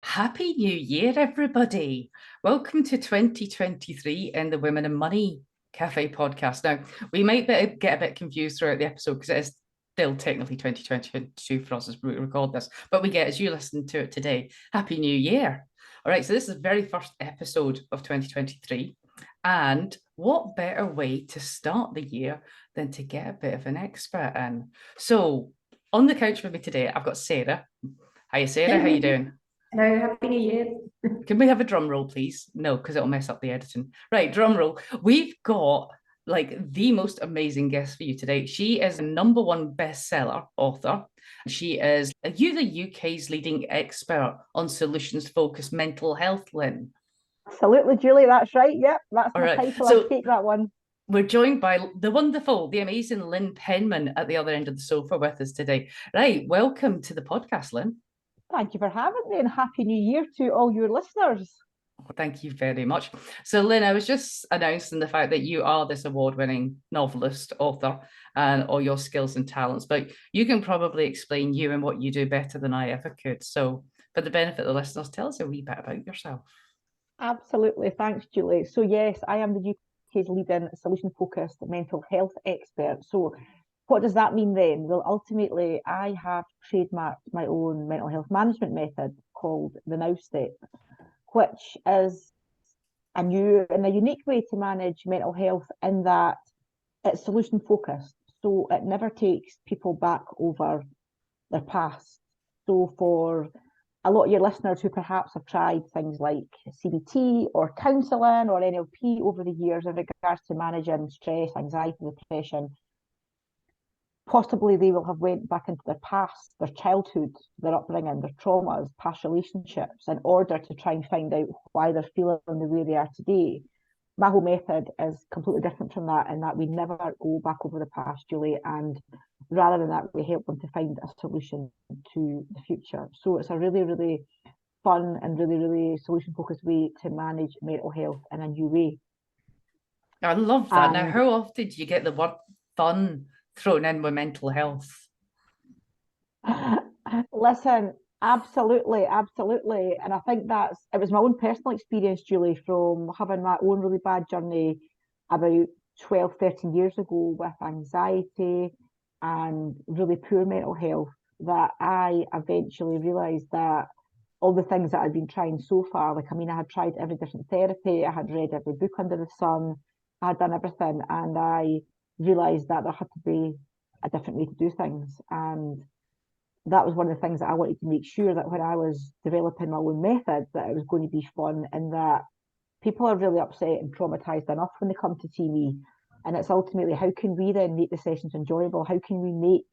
Happy New Year, everybody. Welcome to 2023 in the Women and Money Cafe podcast. Now, we might get a bit confused throughout the episode because it is still technically 2022 for us as we record this, but we get, as you listen to it today, Happy New Year. All right, so this is the very first episode of 2023. And what better way to start the year than to get a bit of an expert in? So, on the couch with me today, I've got Sarah. Hiya, Sarah. How you doing? Hello, Happy New Year. Can we have a drum roll, please? No, because it'll mess up the editing. Right, drum roll. We've got like the most amazing guest for you today. She is a #1 bestseller author. She is the UK's leading expert on solutions-focused mental health, Lynn. Absolutely, Julie, that's right. Yep, that's All my right. title. I'll So take that one. we're joined by the wonderful, the amazing Lyn Penman at the other end of the sofa with us today. Right, welcome to the podcast, Lynn. Thank you for having me, and Happy New Year to all your listeners. Thank you very much. So, Lynn, I was just announcing the fact that you are this award-winning novelist, author, and all your skills and talents, but you can probably explain you and what you do better than I ever could. So, for the benefit of the listeners, tell us a wee bit about yourself. Absolutely. Thanks, Julie. So, yes, I am the UK's leading solution-focused mental health expert. So, what does that mean then? Well, ultimately, I have trademarked my own mental health management method called the Now Step, which is a new and a unique way to manage mental health in that it's solution focused. So it never takes people back over their past. So for a lot of your listeners who perhaps have tried things like CBT or counselling or NLP over the years in regards to managing stress, anxiety, depression, possibly they will have went back into their past, their childhood, their upbringing, their traumas, past relationships in order to try and find out why they're feeling the way they are today. My whole method is completely different from that in that we never go back over the past, Julie, and rather than that, we help them to find a solution to the future. So it's a really, really fun and really, really solution-focused way to manage mental health in a new way. I love that. Now, And how often do you get the word fun thrown in with mental health? listen, absolutely, absolutely. And I think it was my own personal experience, Julie, from having my own really bad journey about 12, 13 years ago with anxiety and really poor mental health that I eventually realised that all the things that I'd been trying so far, like, I mean, I had tried every different therapy, I had read every book under the sun, I had done everything, and I realised that there had to be a different way to do things. And that was one of the things that I wanted to make sure that when I was developing my own method, that it was going to be fun and that people are really upset and traumatized enough when they come to see me. And it's ultimately, how can we then make the sessions enjoyable? How can we make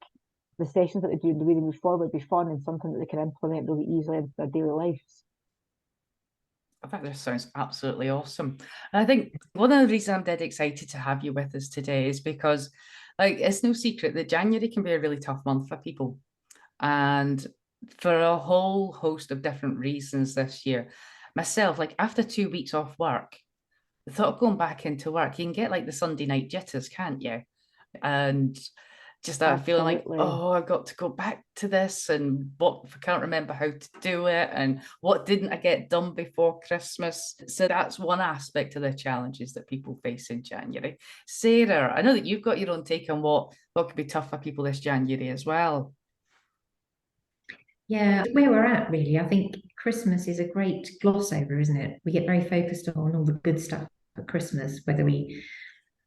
the sessions that they do and the way they move forward be fun and something that they can implement really easily into their daily lives? I think this sounds absolutely awesome. And I think one of the reasons I'm dead excited to have you with us today is because, like, it's no secret that January can be a really tough month for people. And for a whole host of different reasons this year, myself, like after 2 weeks off work, the thought of going back into work, you can get like the Sunday night jitters, can't you? And just that feeling like, Absolutely. oh, I've got to go back to this, and what if I can't remember how to do it, and what didn't I get done before Christmas? So that's one aspect of the challenges that people face in January. Sarah, I know that you've got your own take on what could be tough for people this January as well. Yeah, where we're at, really. I think Christmas is a great gloss over, isn't it? We get very focused on all the good stuff at Christmas,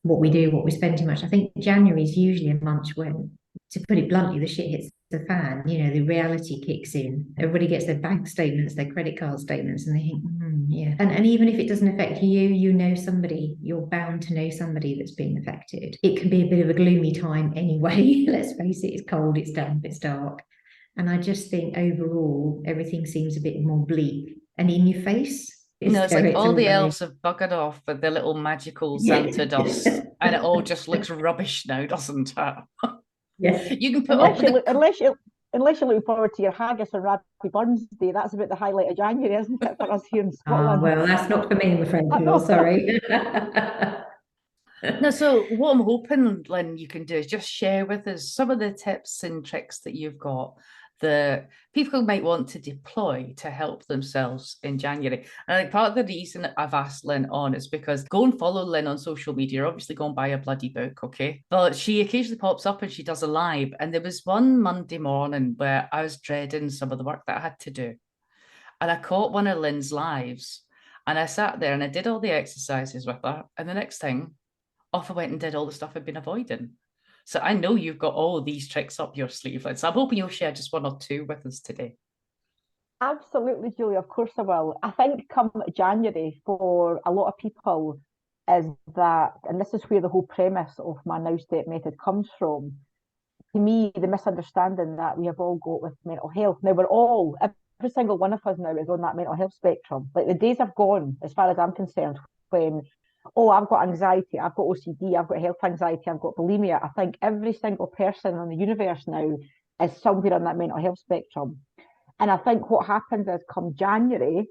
what we do, what we spend too much. I think January is usually a month when, to put it bluntly, the shit hits the fan. You know, the reality kicks in. Everybody gets their bank statements, their credit card statements, and they think, yeah. And even if it doesn't affect you, you know somebody, you're bound to know somebody that's being affected. It can be a bit of a gloomy time anyway. Let's face it, it's cold, it's damp, it's dark. And I just think overall, everything seems a bit more bleak and in your face. No, it's like all the Territory. elves have buggered off with their little magical Yeah. Santa dust, and it all just looks rubbish now, doesn't it? Yeah. You can put all Unless you the look, unless you're looking forward to your haggis and Raspberry Burns Day, that's about the highlight of January, isn't it, for us here in Scotland? Well, that's not for me, I'm afraid, I Jill, know. sorry. No, so what I'm hoping, Lynn, you can do is just share with us some of the tips and tricks that you've got that people might want to deploy to help themselves in January. And I think part of the reason I've asked Lynn on is because go and follow Lynn on social media. Obviously, go and buy a bloody book, okay? But she occasionally pops up and she does a live. And there was one Monday morning where I was dreading some of the work that I had to do. And I caught one of Lynn's lives. And I sat there and I did all the exercises with her. And the next thing, off I went and did all the stuff I'd been avoiding. So I know you've got all these tricks up your sleeve. So I'm hoping you'll share just one or two with us today. Absolutely, Julie. Of course I will. I think come January for a lot of people is that, and this is where the whole premise of my Now Step method comes from. To me, the misunderstanding that we have all got with mental health. Now we're all, every single one of us now is on that mental health spectrum. Like the days have gone, as far as I'm concerned, when, oh, I've got anxiety, I've got OCD, I've got health anxiety, I've got bulimia. I think every single person in the universe now is somewhere on that mental health spectrum. And I think what happens is come January,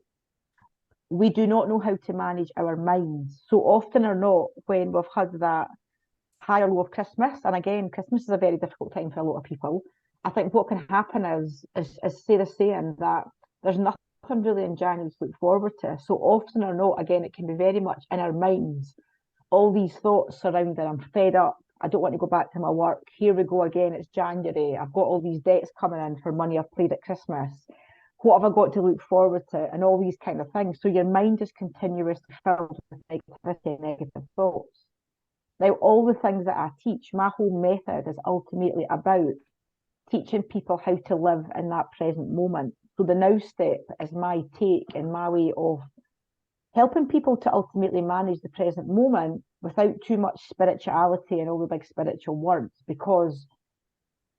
we do not know how to manage our minds. So often or not, when we've had that high or low of Christmas, and again, Christmas is a very difficult time for a lot of people. I think what can happen is say the saying that there's nothing really in January to look forward to. So often or not, again, it can be very much in our minds. All these thoughts surrounding, I'm fed up, I don't want to go back to my work. Here we go again, it's January. I've got all these debts coming in for money I've played at Christmas. What have I got to look forward to? And all these kind of things. So your mind is continuously filled with negativity and negative thoughts. Now, all the things that I teach, my whole method is ultimately about teaching people how to live in that present moment. So the Now Step is my take and my way of helping people to ultimately manage the present moment without too much spirituality and all the big spiritual words, because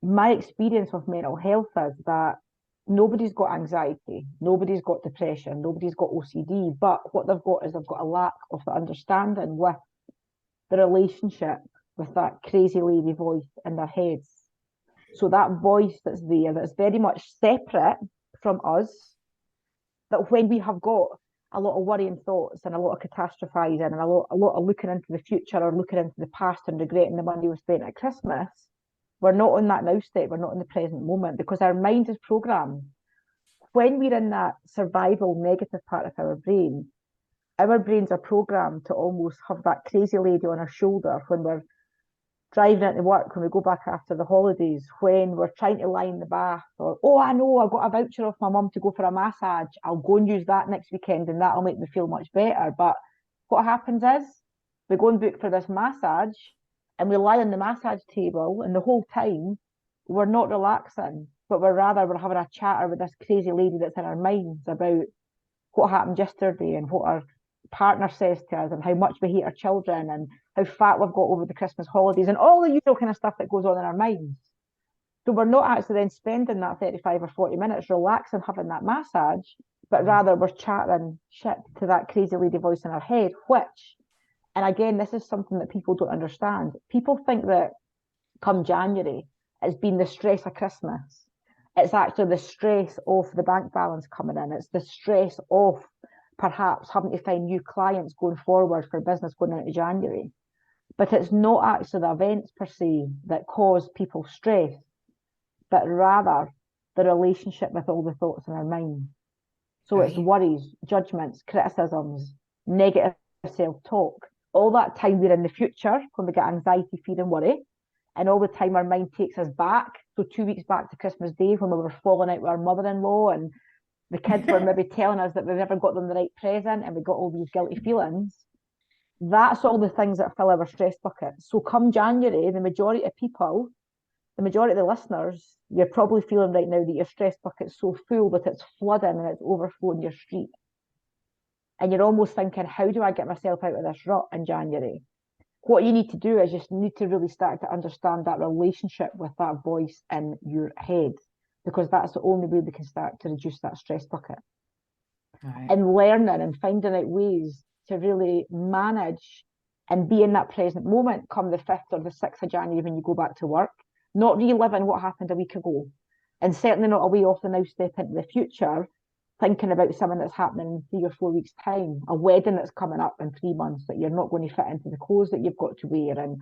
my experience with mental health is that nobody's got anxiety, nobody's got depression, nobody's got OCD, but what they've got is they've got a lack of the understanding with the relationship with that crazy lady voice in their heads. So that voice that's there, that's very much separate from us, that when we have got a lot of worrying thoughts and a lot of catastrophizing and a lot of looking into the future or looking into the past and regretting the money we spent at Christmas, we're not on that Now Step, we're not in the present moment, because our mind is programmed. When we're in that survival negative part of our brains are programmed to almost have that crazy lady on our shoulder when we're driving into work, when we go back after the holidays, when we're trying to lie in the bath, or, oh, I know, I've got a voucher off my mum to go for a massage. I'll go and use that next weekend and that'll make me feel much better. But what happens is we go and book for this massage and we lie on the massage table, and the whole time we're not relaxing, but we're having a chatter with this crazy lady that's in our minds about what happened yesterday and what our partner says to us and how much we hate our children and how fat we've got over the Christmas holidays and all the usual kind of stuff that goes on in our minds. So we're not actually then spending that 35 or 40 minutes relaxing, having that massage, but rather we're chatting shit to that crazy lady voice in our head, which, and again, this is something that people don't understand. People think that come January, it's been the stress of Christmas. It's actually the stress of the bank balance coming in. It's the stress of perhaps having to find new clients going forward for business going into January. But it's not actually the events per se that cause people stress, but rather the relationship with all the thoughts in our mind. So it's worries, judgments, criticisms, negative self-talk. All that time we're in the future when we get anxiety, fear and worry, and all the time our mind takes us back. So 2 weeks back to Christmas Day when we were falling out with our mother-in-law and the kids were maybe telling us that we never got them the right present and we got all these guilty feelings. That's all the things that fill our stress bucket. So come January, the majority of people, the majority of the listeners, you're probably feeling right now that your stress bucket's so full that it's flooding and it's overflowing your street. And you're almost thinking, how do I get myself out of this rut in January? What you need to do is just need to really start to understand that relationship with that voice in your head, because that's the only way we can start to reduce that stress bucket. Right. And learning and finding out ways to really manage and be in that present moment come the 5th or the 6th of January when you go back to work, not reliving what happened a week ago, and certainly not a way off the Now Step into the future, thinking about something that's happening in 3 or 4 weeks' time, a wedding that's coming up in 3 months that you're not going to fit into the clothes that you've got to wear, and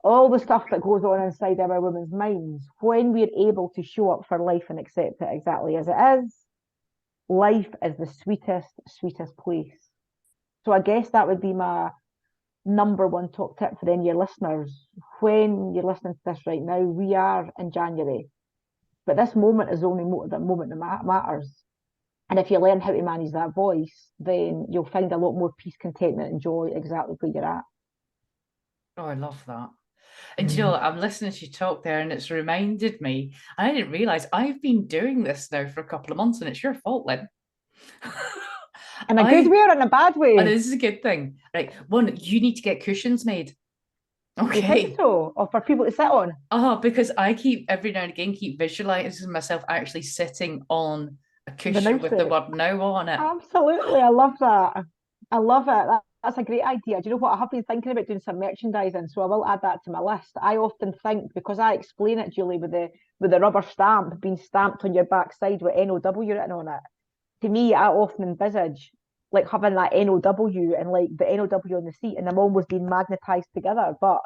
all the stuff that goes on inside our women's minds, when we're able to show up for life and accept it exactly as it is, life is the sweetest, sweetest place. So I guess that would be my number one top tip for any of your listeners. When you're listening to this right now, we are in January, but this moment is the only moment that matters. And if you learn how to manage that voice, then you'll find a lot more peace, contentment, and joy exactly where you're at. Oh, I love that. And you know, I'm listening to you talk there, and it's reminded me, I didn't realize I've been doing this now for a couple of months, and it's your fault, Lynn. In a good way or in a bad way? Oh, this is a good thing. Right. One, you need to get cushions made. Okay. You think so? Or for people to sit on? Oh, because I keep every now and again visualizing myself actually sitting on a cushion with the word now on it. Absolutely. I love that. I love it. That's a great idea. Do you know what? I have been thinking about doing some merchandising, so I will add that to my list. I often think, because I explain it, Julie, with the rubber stamp being stamped on your backside with NOW written on it. To me, I often envisage like having that NOW and like the NOW on the seat and them almost being magnetized together. But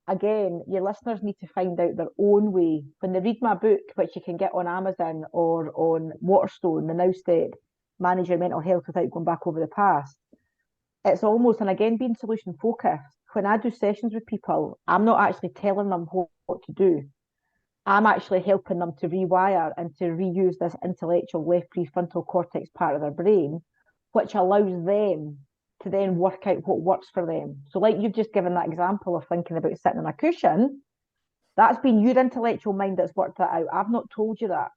again, your listeners need to find out their own way. When they read my book, which you can get on Amazon or on Waterstone, the Now Step, Manage Your Mental Health Without Going Back Over the Past, it's almost, and again, being solution focused. When I do sessions with people, I'm not actually telling them what to do. I'm actually helping them to rewire and to reuse this intellectual left prefrontal cortex part of their brain, which allows them to then work out what works for them. So like you've just given that example of thinking about sitting on a cushion, that's been your intellectual mind that's worked that out. I've not told you that.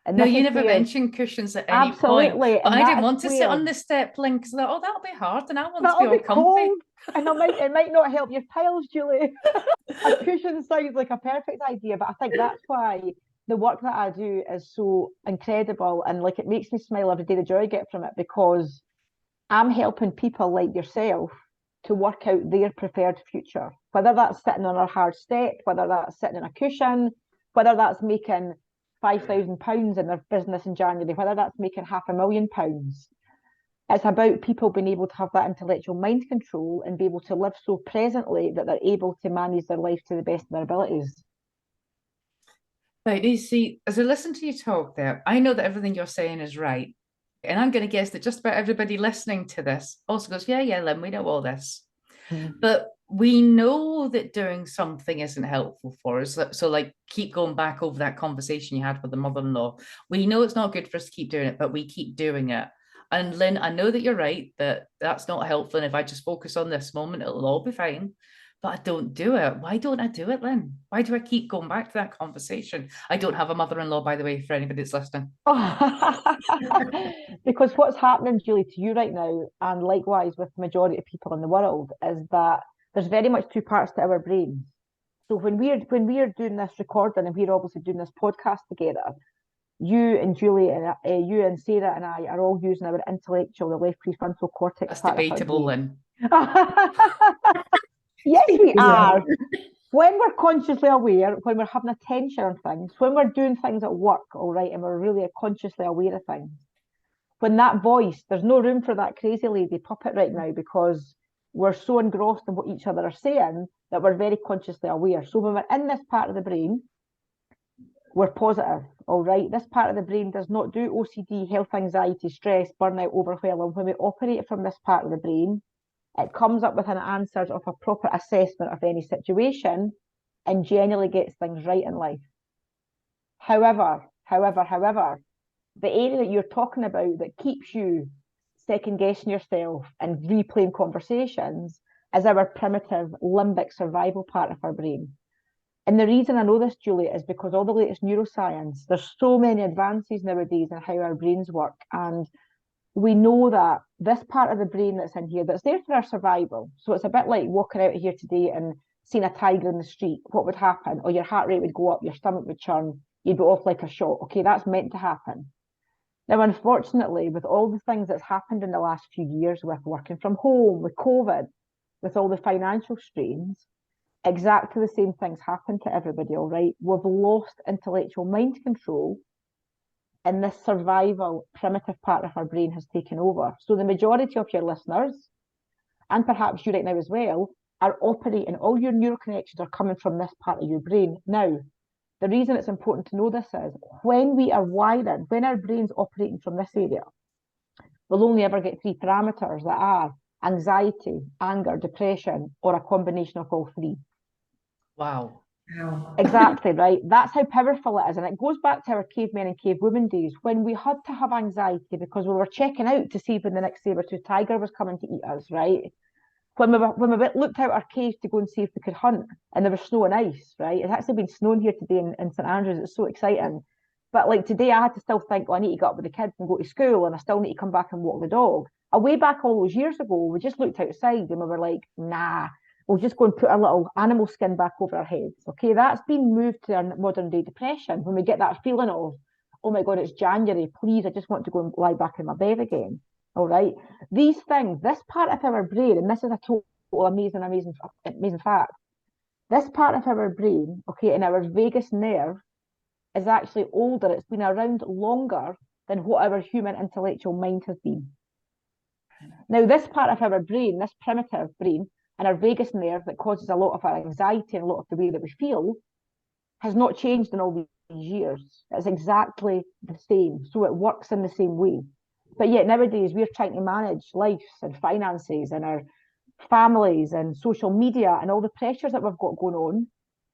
And no, you never mentioned cushions at any point. But I didn't want to sit on the step, Lynn, because I thought, oh, that'll be hard, and I want to be all comfy. Cold, and it might not help your piles, Julie. A cushion sounds like a perfect idea, but I think that's why the work that I do is so incredible, and like it makes me smile every day, the joy I get from it, because I'm helping people like yourself to work out their preferred future, whether that's sitting on a hard step, whether that's sitting in a cushion, whether that's making £5,000 in their business in January, whether that's making £500,000. It's about people being able to have that intellectual mind control and be able to live so presently that they're able to manage their life to the best of their abilities. Right, you see, as I listen to you talk there, I know that everything you're saying is right. And I'm going to guess that just about everybody listening to this also goes, yeah, Lynn, we know all this. But we know that doing something isn't helpful for us. So like, keep going back over that conversation you had with the mother-in-law. We know it's not good for us to keep doing it, but we keep doing it. And Lynn, I know that you're right, that that's not helpful. And if I just focus on this moment, it'll all be fine. But I don't do it. Why don't I do it, Lynn? Why do I keep going back to that conversation? I don't have a mother-in-law, by the way, for anybody that's listening. Because what's happening, Julie, to you right now, and likewise with the majority of people in the world, is that there's very much two parts to our brains. So when we are doing this recording and we're obviously doing this podcast together, you and Julie and you and Sarah and I are all using our intellectual, the left prefrontal cortex. That's debatable, Lynn. Yes, we are. When we're consciously aware, when we're having attention on things, when we're doing things at work, all right, and we're really consciously aware of things, when that voice, there's no room for that crazy lady puppet right now, because we're so engrossed in what each other are saying that we're very consciously aware. So when we're in this part of the brain, we're positive, all right? This part of the brain does not do OCD, health, anxiety, stress, burnout, overwhelm. When we operate from this part of the brain, it comes up with an answer of a proper assessment of any situation and generally gets things right in life. However, the area that you're talking about that keeps you second guessing yourself and replaying conversations is our primitive limbic survival part of our brain. And the reason I know this, Julie, is because all the latest neuroscience, there's so many advances nowadays in how our brains work. And we know that this part of the brain that's in here, that's there for our survival. So it's a bit like walking out of here today and seeing a tiger in the street. What would happen? Or your heart rate would go up, your stomach would churn, you'd be off like a shot. Okay, that's meant to happen. Now, unfortunately, with all the things that's happened in the last few years with working from home, with COVID, with all the financial strains, exactly the same things happen to everybody, all right? We've lost intellectual mind control, and this survival primitive part of our brain has taken over. So the majority of your listeners, and perhaps you right now as well, are operating, all your neural connections are coming from this part of your brain. Now, the reason it's important to know this is when we are wired, when our brain's operating from this area, we'll only ever get three parameters that are anxiety, anger, depression, or a combination of all three. Wow. Wow. Exactly, right? That's how powerful it is. And it goes back to our cavemen and cavewomen days when we had to have anxiety because we were checking out to see when the next saber-toothed tiger was coming to eat us, right? When we looked out our cave to go and see if we could hunt and there was snow and ice, right? It's actually been snowing here today in St Andrews. It's so exciting. But like today, I had to still think, well, I need to get up with the kids and go to school and I still need to come back and walk the dog. Way back all those years ago, we just looked outside and we were like, nah, we'll just go and put our little animal skin back over our heads. Okay, that's been moved to our modern day depression when we get that feeling of, oh my God, it's January. Please, I just want to go and lie back in my bed again. All right. These things, this part of our brain, and this is a total amazing fact. This part of our brain, okay, in our vagus nerve, is actually older. It's been around longer than what our human intellectual mind has been. Now, this part of our brain, this primitive brain, and our vagus nerve that causes a lot of our anxiety and a lot of the way that we feel, has not changed in all these years. It's exactly the same. So it works in the same way. But yet nowadays we're trying to manage lives and finances and our families and social media and all the pressures that we've got going on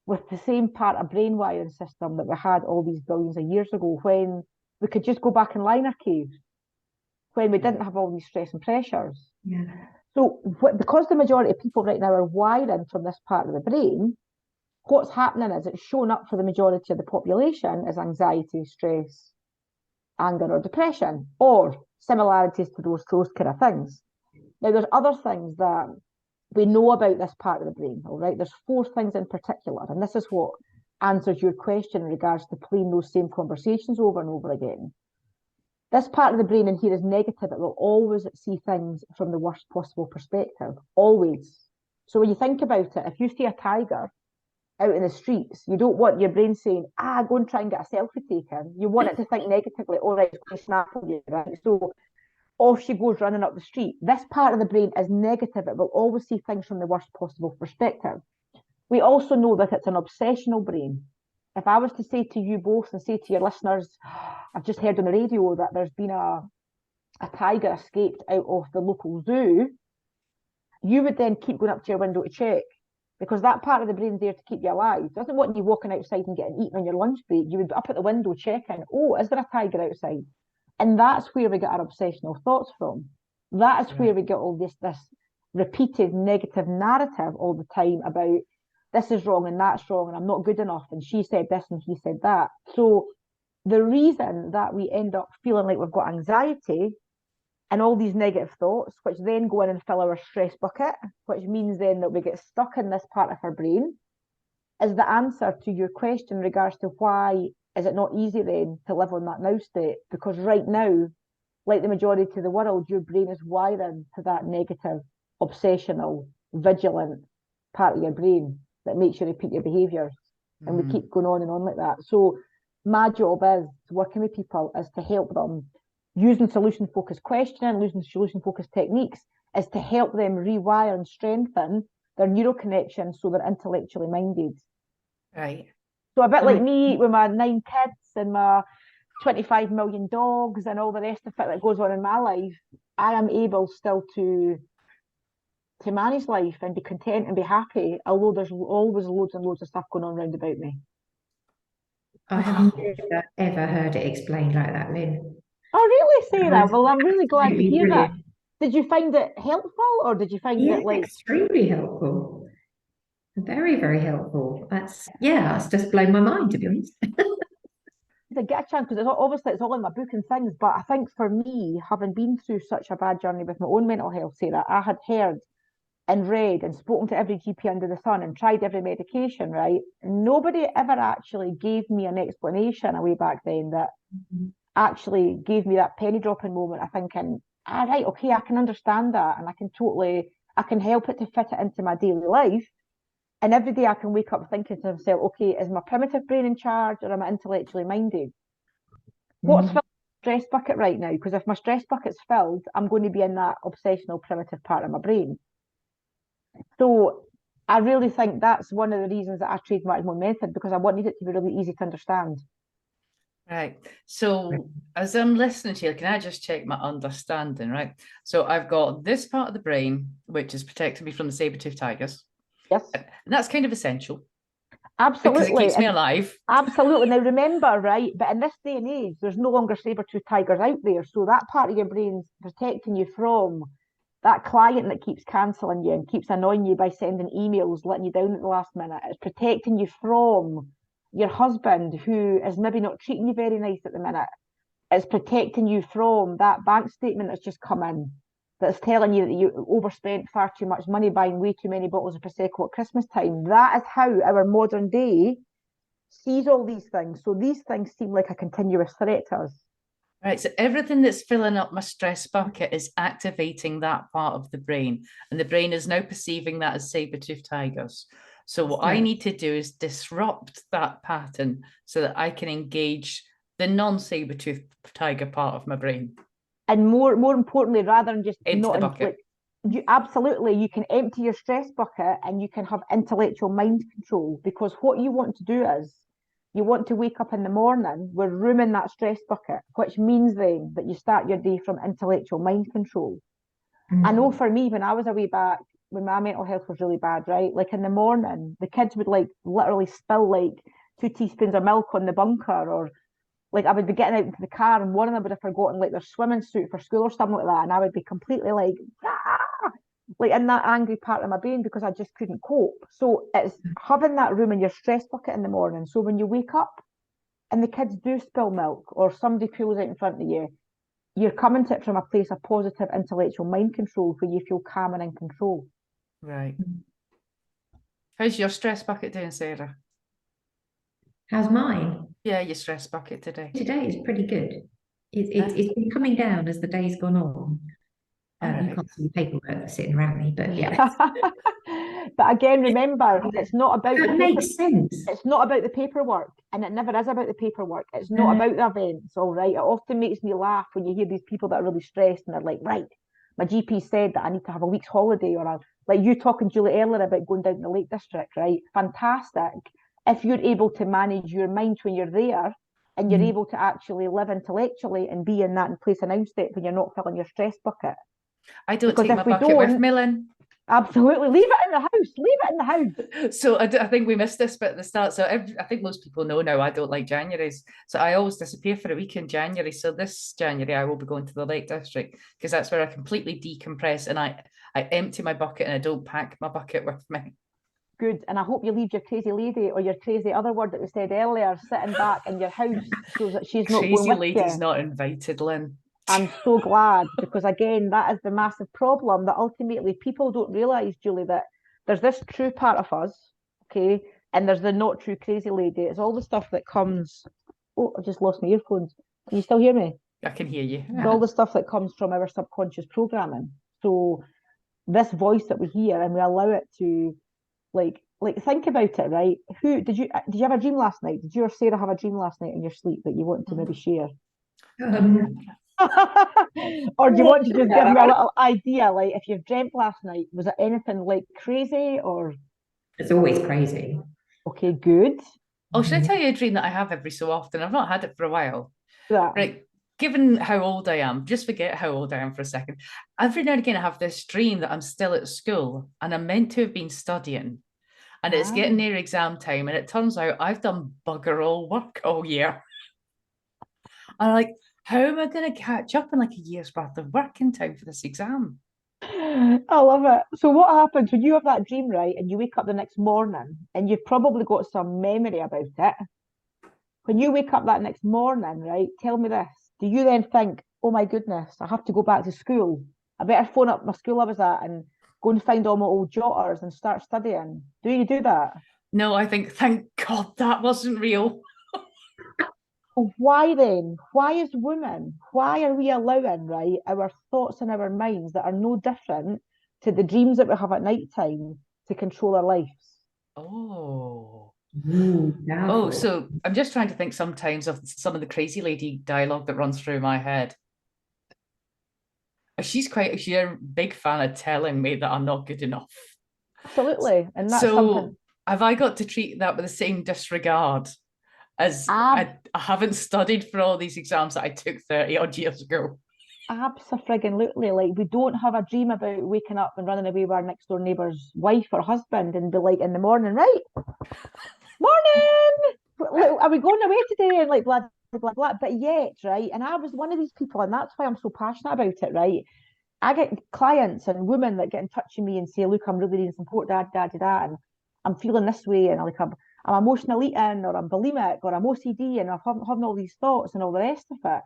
with the same part of brain wiring system that we had all these billions of years ago when we could just go back and lie in our cave, when we didn't have all these stress and pressures. Yeah. So because the majority of people right now are wiring from this part of the brain, what's happening is it's showing up for the majority of the population as anxiety, stress, anger or depression, or similarities to those kind of things. Now, there's other things that we know about this part of the brain, all right? There's 4 things in particular, and this is what answers your question in regards to playing those same conversations over and over again. This part of the brain in here is negative. It will always see things from the worst possible perspective, always. So when you think about it, if you see a tiger out in the streets, you don't want your brain saying, go and try and get a selfie taken. You want it to think negatively, all right, it's going to snap on you, right? So off she goes running up the street. This part of the brain is negative. It will always see things from the worst possible perspective. We also know that it's an obsessional brain. If I was to say to you both and say to your listeners, I've just heard on the radio that there's been a tiger escaped out of the local zoo, you would then keep going up to your window to check, because that part of the brain's there to keep you alive. It doesn't want you walking outside and getting eaten on your lunch break. You would be up at the window checking, is there a tiger outside? And that's where we get our obsessional thoughts from. That is where we get all this repeated negative narrative all the time about this is wrong and that's wrong and I'm not good enough and she said this and he said that. So the reason that we end up feeling like we've got anxiety and all these negative thoughts, which then go in and fill our stress bucket, which means then that we get stuck in this part of our brain, is the answer to your question in regards to why is it not easy then to live on that now state? Because right now, like the majority of the world, your brain is wiring to that negative, obsessional, vigilant part of your brain that makes you repeat your behaviours. And we keep going on and on like that. So my job is working with people is to help them using solution-focused questioning, using solution-focused techniques, is to help them rewire and strengthen their neural connections so they're intellectually minded. Right. So a bit like me with my 9 kids and my 25 million dogs and all the rest of it that goes on in my life, I am able still to manage life and be content and be happy, although there's always loads and loads of stuff going on around about me. I have never ever heard it explained like that, Lynn. Oh, really, Sarah? Well, I'm really glad to hear Brilliant. that. Did you find it helpful or did you find it like... extremely helpful. Very, very helpful. That's just blown my mind, to be honest. To get a chance, because obviously it's all in my book and things, but I think for me, having been through such a bad journey with my own mental health, Sarah, I had heard and read and spoken to every GP under the sun and tried every medication, right? Nobody ever actually gave me an explanation way back then that actually gave me that penny dropping moment of thinking, right, okay, I can understand that and I can help it to fit it into my daily life. And every day I can wake up thinking to myself, okay, is my primitive brain in charge or am I intellectually minded? What's filling my stress bucket right now? Because if my stress bucket's filled, I'm going to be in that obsessional primitive part of my brain. So I really think that's one of the reasons that I trademarked my method, because I wanted it to be really easy to understand. Right. So as I'm listening to you, can I just check my understanding, right? So I've got this part of the brain, which is protecting me from the saber-toothed tigers. Yes. And that's kind of essential. Absolutely. Because it keeps me alive. Absolutely. Now remember, right, but in this day and age, there's no longer saber-tooth tigers out there. So that part of your brain's protecting you from that client that keeps cancelling you and keeps annoying you by sending emails, letting you down at the last minute. It's protecting you from your husband who is maybe not treating you very nice at the minute. It's protecting you from that bank statement that's just come in, that's telling you that you overspent far too much money buying way too many bottles of Prosecco at Christmas time. That is how our modern day sees all these things. So these things seem like a continuous threat to us. Right, so everything that's filling up my stress bucket is activating that part of the brain, and the brain is now perceiving that as saber-toothed tigers. So what I need to do is disrupt that pattern so that I can engage the non-saber-toothed tiger part of my brain. And more importantly, rather than just empty the bucket. You can empty your stress bucket and you can have intellectual mind control, because what you want to do is you want to wake up in the morning with room in that stress bucket, which means then that you start your day from intellectual mind control. I know for me, when I was away back, when my mental health was really bad, right? Like in the morning, the kids would like literally spill like 2 teaspoons of milk on the bunker, or like I would be getting out into the car and one of them would have forgotten like their swimming suit for school or something like that, and I would be completely like, ah! Like in that angry part of my brain, because I just couldn't cope. So it's having that room in your stress bucket in the morning. So when you wake up and the kids do spill milk or somebody pulls out in front of you, you're coming to it from a place of positive intellectual mind control where you feel calm and in control. Right. How's your stress bucket doing, Sarah? How's mine? Yeah, your stress bucket today. Today is pretty good. It's been coming down as the day's gone on. You can't see the paperwork sitting around me, but yeah. But again, remember, it's not about that makes sense. It's not about the paperwork, and it never is about the paperwork. It's not about the events, all right? It often makes me laugh when you hear these people that are really stressed and they're like, right, my GP said that I need to have a week's holiday, or like you talking, Julie, earlier about going down to the Lake District, right? Fantastic. If you're able to manage your mind when you're there and you're able to actually live intellectually and be in that place of now state when you're not filling your stress bucket. I don't take my bucket with me, Lynn. Absolutely. Leave it in the house. Leave it in the house. So I think we missed this bit at the start. So I think most people know now I don't like Januaries. So I always disappear for a week in January. So this January I will be going to the Lake District because that's where I completely decompress and I empty my bucket and I don't pack my bucket with me. Good. And I hope you leave your crazy lady or your crazy other word that we said earlier sitting back in your house so that she's not going with you. Crazy lady's not invited, Lynn. I'm so glad, because again, that is the massive problem that ultimately people don't realise, Julie, that there's this true part of us, okay, and there's the not true crazy lady. It's all the stuff that comes. Oh, I've just lost my earphones. Can you still hear me? I can hear you. It's all the stuff that comes from our subconscious programming. So this voice that we hear and we allow it to like think about it, right? Did you have a dream last night? Did you or Sarah have a dream last night in your sleep that you want to maybe share? Or do you want to just give me a little idea, like if you've dreamt last night, was it anything like crazy or? It's always crazy. Okay, good. Oh, should I tell you a dream that I have every so often? I've not had it for a while. Yeah. Right. Given how old I am, just forget how old I am for a second. Every now and again, I have this dream that I'm still at school and I'm meant to have been studying. And it's getting near exam time. And it turns out I've done bugger all work all year. I'm like, how am I going to catch up in like a year's worth of work in time for this exam? I love it. So what happens when you have that dream, right, and you wake up the next morning and you've probably got some memory about it? When you wake up that next morning, right, tell me this. Do you then think, oh my goodness, I have to go back to school. I better phone up my school I was at and go and find all my old jotters and start studying. Do you do that? No, I think, thank God that wasn't real. Why then? Why as women? Why are we allowing, right, our thoughts and our minds that are no different to the dreams that we have at night time to control our lives? Oh. Oh, so I'm just trying to think sometimes of some of the crazy lady dialogue that runs through my shead. She's a big fan of telling me that I'm not good enough. Absolutely. And that's So something. have I got to treat that with the same disregard as Ab I haven't studied for all these exams that I took 30 odd years ago? Absolutely. Like, we don't have a dream about waking up and running away with our next door neighbour's wife or husband and be like in the morning, right? Morning! Are we going away today? And like blah blah blah. But yet, right? And I was one of these people, and that's why I'm so passionate about it, right? I get clients and women that get in touch with me and say, look, I'm really needing support, and I'm feeling this way, and I'm emotional eating, or I'm bulimic, or I'm OCD, and I'm having all these thoughts and all the rest of it.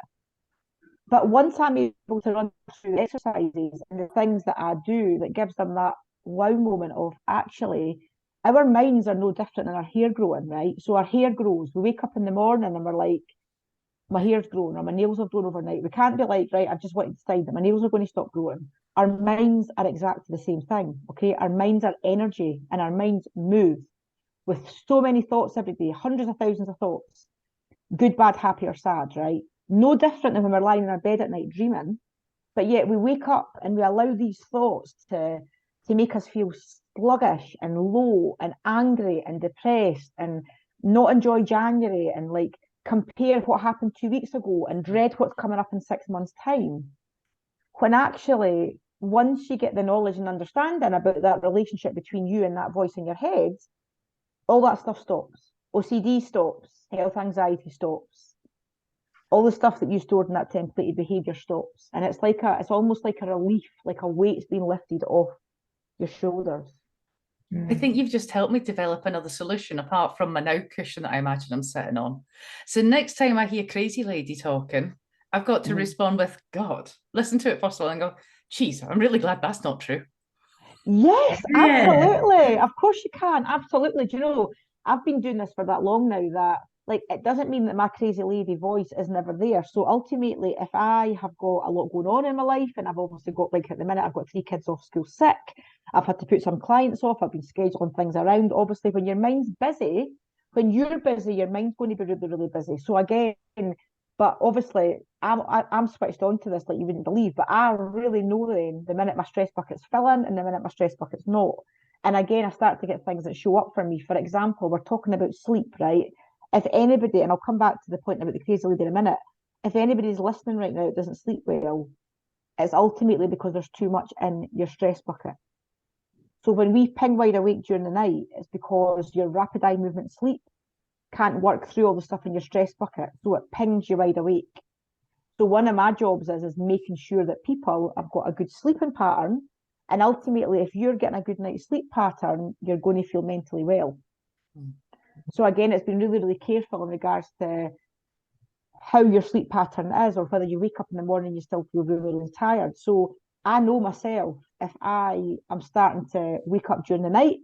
But once I'm able to run through exercises and the things that I do that gives them that wow moment of actually, our minds are no different than our hair growing, right? So our hair grows. We wake up in the morning and we're like, my hair's grown or my nails have grown overnight. We can't be like, right, I've just wanted to decide that my nails are going to stop growing. Our minds are exactly the same thing, okay? Our minds are energy and our minds move with so many thoughts every day, hundreds of thousands of thoughts, good, bad, happy, or sad, right? No different than when we're lying in our bed at night dreaming, but yet we wake up and we allow these thoughts to make us feel sluggish and low and angry and depressed and not enjoy January and like compare what happened 2 weeks ago and dread what's coming up in 6 months' time. When actually, once you get the knowledge and understanding about that relationship between you and that voice in your head, all that stuff stops. OCD stops, health anxiety stops, all the stuff that you stored in that templated behavior stops. And it's almost like a relief, like a weight's being lifted off your shoulders. I think you've just helped me develop another solution apart from my now cushion that I imagine I'm sitting on. So next time I hear crazy lady talking, I've got to respond with, God, listen to it first of all and go, geez, I'm really glad that's not true. Yes, absolutely. Of course you can. Absolutely. Do you know, I've been doing this for that long now that like it doesn't mean that my crazy lady voice is never there. So ultimately, if I have got a lot going on in my life and I've obviously got like at the minute I've got 3 kids off school sick, I've had to put some clients off, I've been scheduling things around. Obviously, when your mind's busy, when you're busy, your mind's going to be really, really busy. So again, but obviously, I'm switched on to this like you wouldn't believe. But I really know then the minute my stress bucket's filling and the minute my stress bucket's not. And again, I start to get things that show up for me. For example, we're talking about sleep, right? If anybody, and I'll come back to the point about the crazy lady in a minute, if anybody's listening right now that doesn't sleep well, it's ultimately because there's too much in your stress bucket. So when we ping wide awake during the night, it's because your rapid eye movement sleep can't work through all the stuff in your stress bucket. So it pings you wide awake. So one of my jobs is making sure that people have got a good sleeping pattern. And ultimately, if you're getting a good night's sleep pattern, you're going to feel mentally well. So again, it's been really, really careful in regards to how your sleep pattern is, or whether you wake up in the morning and you still feel really, really tired. So I know myself, if I am starting to wake up during the night,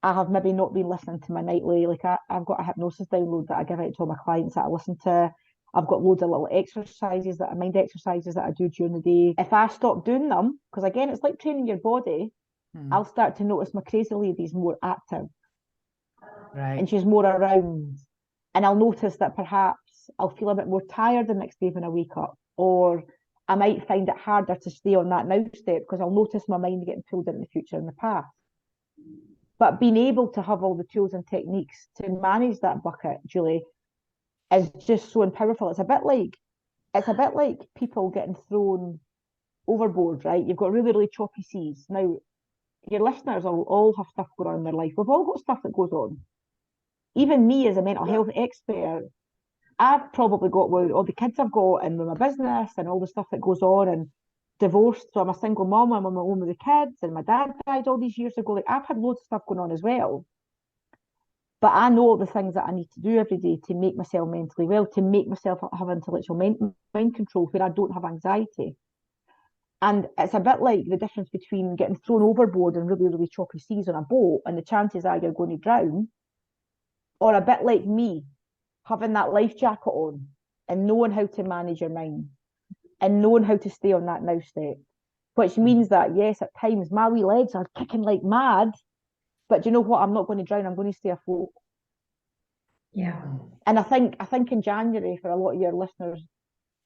I have maybe not been listening to my nightly, like I've got a hypnosis download that I give out to all my clients that I listen to. I've got loads of little exercises mind exercises that I do during the day. If I stop doing them, because again, it's like training your body, I'll start to notice my crazy lady's more active. Right. And she's more around. And I'll notice that perhaps I'll feel a bit more tired the next day when I wake up. Or I might find it harder to stay on that now step because I'll notice my mind getting pulled into the future and the past. But being able to have all the tools and techniques to manage that bucket, Julie, is just so powerful. It's a bit like people getting thrown overboard, right? You've got really, really choppy seas. Now, your listeners will all have stuff going on in their life. We've all got stuff that goes on. Even me as a mental health expert, I've probably got with all the kids I've got and with my business and all the stuff that goes on and divorced. So I'm a single mom, I'm on my own with the kids, and my dad died all these years ago. Like I've had loads of stuff going on as well. But I know all the things that I need to do every day to make myself mentally well, to make myself have intellectual mind control where I don't have anxiety. And it's a bit like the difference between getting thrown overboard in really, really choppy seas on a boat and the chances are you're going to drown, or a bit like me having that life jacket on and knowing how to manage your mind and knowing how to stay on that now step, which means that, yes, at times my wee legs are kicking like mad, but do you know what? I'm not going to drown. I'm going to stay afloat. Yeah. And I think in January, for a lot of your listeners,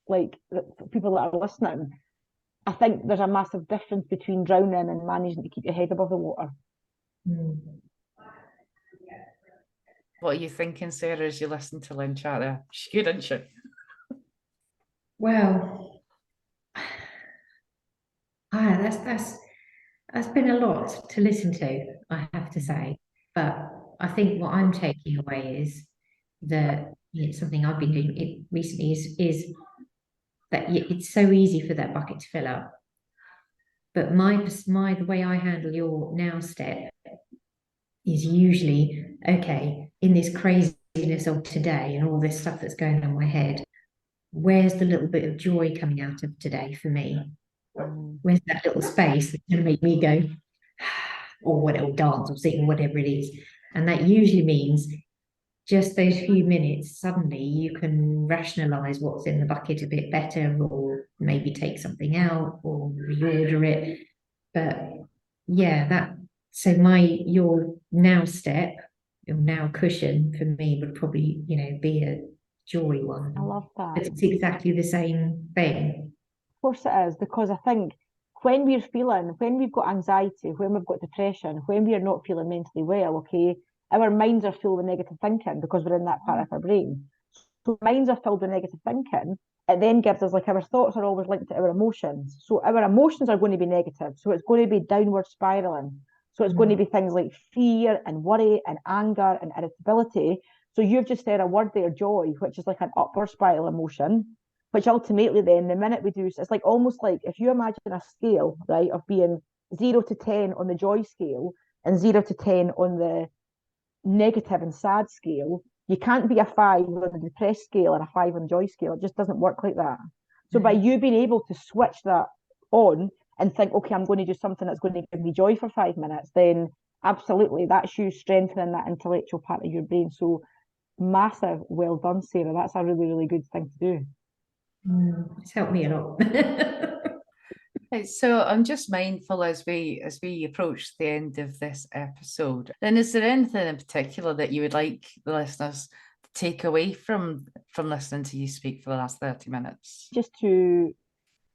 like people that are listening, I think there's a massive difference between drowning and managing to keep your head above the water. What are you thinking, Sarah, as you listen to Lynn chat there? She's good, isn't she? Well, that's been a lot to listen to, I have to say. But I think what I'm taking away is that it's something I've been doing it recently is that it's so easy for that bucket to fill up. But the way I handle your now step is usually, okay, in this craziness of today and all this stuff that's going on in my head, where's the little bit of joy coming out of today for me? Where's that little space that's going to make me go, or whatever, dance or sing or whatever it is? And that usually means just those few minutes, suddenly you can rationalize what's in the bucket a bit better, or maybe take something out or reorder it. But yeah, so your now step, your now cushion for me would probably, be a joy one. I love that. But it's exactly the same thing. Of course it is, because I think when we've got anxiety, when we've got depression, when we are not feeling mentally well, okay, our minds are full of negative thinking because we're in that part of our brain. So minds are filled with negative thinking. It then gives us, like, our thoughts are always linked to our emotions. So our emotions are going to be negative. So it's going to be downward spiraling. So it's going to be things like fear and worry and anger and irritability. So you've just said a word there, joy, which is like an upward spiral emotion, which ultimately then the minute we do, it's like almost like if you imagine a scale, right, of being 0 to 10 on the joy scale and 0 to 10 on the negative and sad scale. You can't be a 5 on the depressed scale and a 5 on the joy scale. It just doesn't work like that. So by you being able to switch that on and think, okay, I'm going to do something that's going to give me joy for 5 minutes, then absolutely, that's you strengthening that intellectual part of your brain. So massive, well done, Sarah. That's a really, really good thing to do. It's helped me a lot. Right, so I'm just mindful as we approach the end of this episode. Then, is there anything in particular that you would like the listeners to take away from listening to you speak for the last 30 minutes? Just to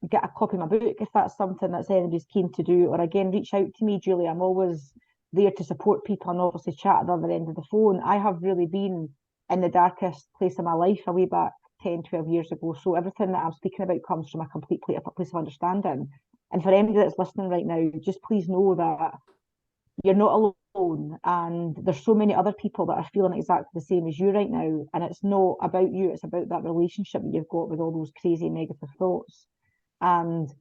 get a copy of my book if that's something that's anybody's keen to do, or again, reach out to me, Julie. I'm always there to support people and obviously chat at the other end of the phone. I have really been in the darkest place of my life a way back 10, 12 years ago. So everything that I'm speaking about comes from a complete place of understanding. And for anybody that's listening right now, just please know that you're not alone, and there's so many other people that are feeling exactly the same as you right now. And it's not about you, it's about that relationship that you've got with all those crazy negative thoughts. And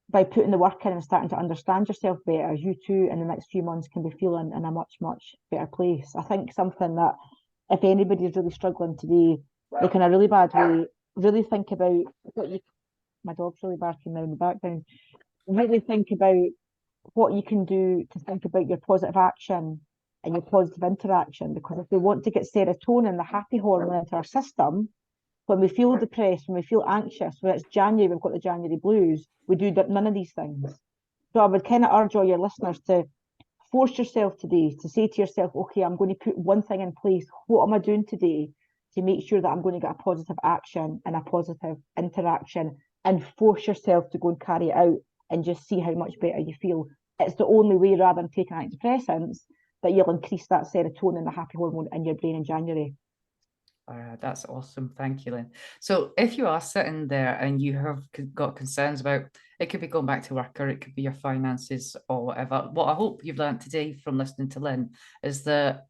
by putting the work in and starting to understand yourself better, you too in the next few months can be feeling in a much, much better place. I think something that if anybody's really struggling today, like in a really bad way, really think about what you, my dog's really barking now in the background, really think about what you can do to think about your positive action and your positive interaction. Because if we want to get serotonin, the happy hormone, into our system, when we feel depressed, when we feel anxious, when it's January, we've got the January blues, we do none of these things. So I would kind of urge all your listeners to force yourself today to say to yourself, okay, I'm going to put one thing in place. What am I doing today to make sure that I'm going to get a positive action and a positive interaction, and force yourself to go and carry it out and just see how much better you feel. It's the only way, rather than taking antidepressants, that you'll increase that serotonin, the happy hormone in your brain in January. That's awesome. Thank you, Lynn. So if you are sitting there and you have got concerns about, it could be going back to work or it could be your finances or whatever, what I hope you've learned today from listening to Lynn is that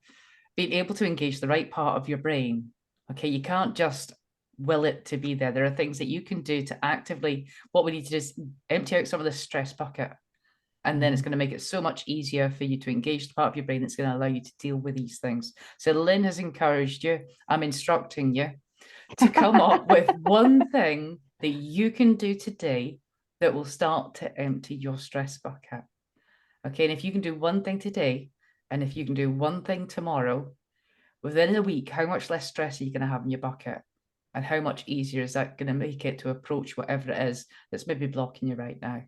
being able to engage the right part of your brain, okay, you can't just will it to be there. There are things that you can do to actively, what we need to do is empty out some of the stress bucket. And then it's going to make it so much easier for you to engage the part of your brain that's going to allow you to deal with these things. So Lynn has encouraged you, I'm instructing you to come up with one thing that you can do today that will start to empty your stress bucket. Okay, and if you can do one thing today, and if you can do one thing tomorrow, within a week, how much less stress are you going to have in your bucket? And how much easier is that going to make it to approach whatever it is that's maybe blocking you right now?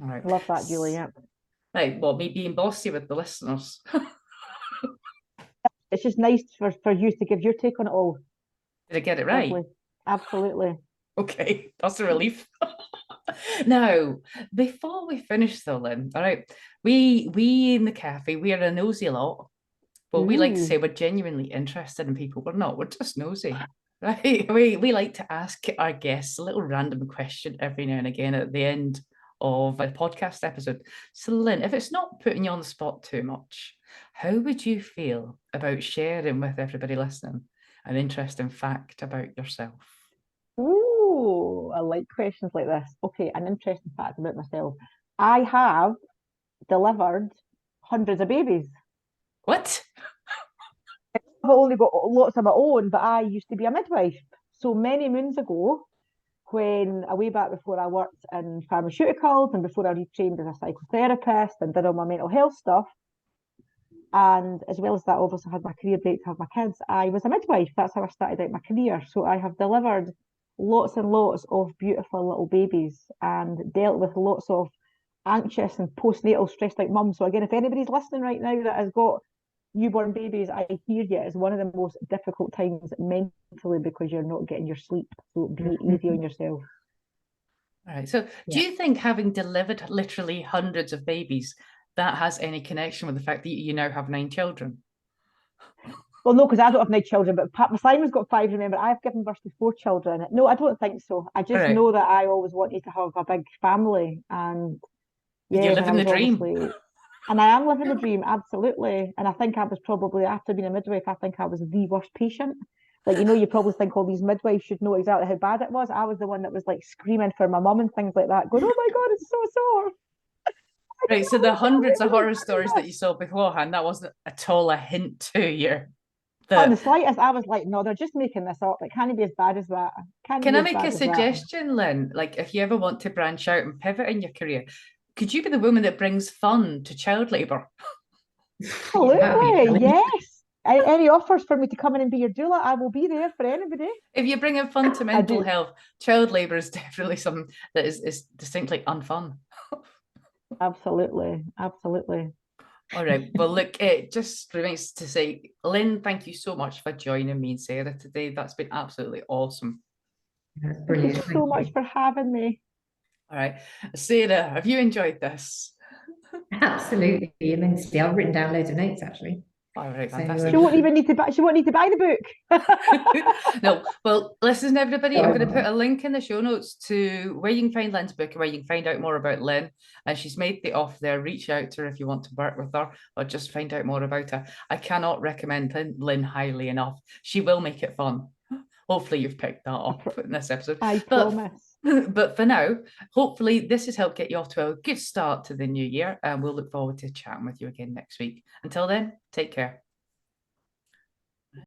All right. Love that, Julie. Yeah. Right, well, me being bossy with the listeners. It's just nice for you to give your take on it all. Did I get it right? Lovely. Absolutely. Okay, that's a relief. Now, before we finish though, Lynn, all right, we in the cafe, we are a nosy lot, but we like to Ooh. say we're genuinely interested in people. We're not, we're just nosy. Right. We like to ask our guests a little random question every now and again at the end of a podcast episode. So, Lynn, if it's not putting you on the spot too much, how would you feel about sharing with everybody listening an interesting fact about yourself? Ooh, I like questions like this. Okay, an interesting fact about myself. I have delivered hundreds of babies. What? I've only got lots of my own, but I used to be a midwife. So many moons ago, when way back before I worked in pharmaceuticals and before I retrained as a psychotherapist and did all my mental health stuff, and as well as that, obviously had my career break to have my kids, I was a midwife. That's how I started out my career. So I have delivered lots and lots of beautiful little babies and dealt with lots of anxious and postnatal stressed out mums. So again, if anybody's listening right now that has got newborn babies, I hear you. It's one of the most difficult times mentally because you're not getting your sleep. So be easy on yourself. All right. So, do you think having delivered literally hundreds of babies, that has any connection with the fact that you now have 9 children? Well, no, because I don't have 9 children, but Simon's got 5. Remember, I've given birth to 4 children. No, I don't think so. I just know that I always wanted to have a big family, and You're when I living the was dream. obviously, and I am living the dream, absolutely. And I think I was probably, after being a midwife, I think I was the worst patient. Like, you probably think all these midwives should know exactly how bad it was. I was the one that was like screaming for my mum and things like that, going, "Oh my God, it's so sore." Right. So the hundreds of horror stories that you saw beforehand, that wasn't at all a hint to you. On the slightest, I was like, no, they're just making this up. It can't be as bad as that. Can I make a suggestion, Lynn? Like, if you ever want to branch out and pivot in your career, could you be the woman that brings fun to child labour? Absolutely, yes. Any offers for me to come in and be your doula, I will be there for anybody. If you're bringing fun to mental health, child labour is definitely something that is distinctly unfun. Absolutely, absolutely. All right. Well, look, it just remains to say, Lynn, thank you so much for joining me and Sarah today. That's been absolutely awesome. That's brilliant. Thank you so much for having me. All right. Sarah, have you enjoyed this? Absolutely, immensely. I've written down loads of notes actually. All right, So, fantastic. She won't even need to buy. She won't need to buy the book. No, well, listen, everybody. I'm going to put a link in the show notes to where you can find Lynn's book and where you can find out more about Lynn. And she's made the offer there. Reach out to her if you want to work with her or just find out more about her. I cannot recommend Lynn highly enough. She will make it fun. Hopefully, you've picked that up in this episode. I promise. But for now, hopefully this has helped get you off to a good start to the new year, and we'll look forward to chatting with you again next week. Until then, take care.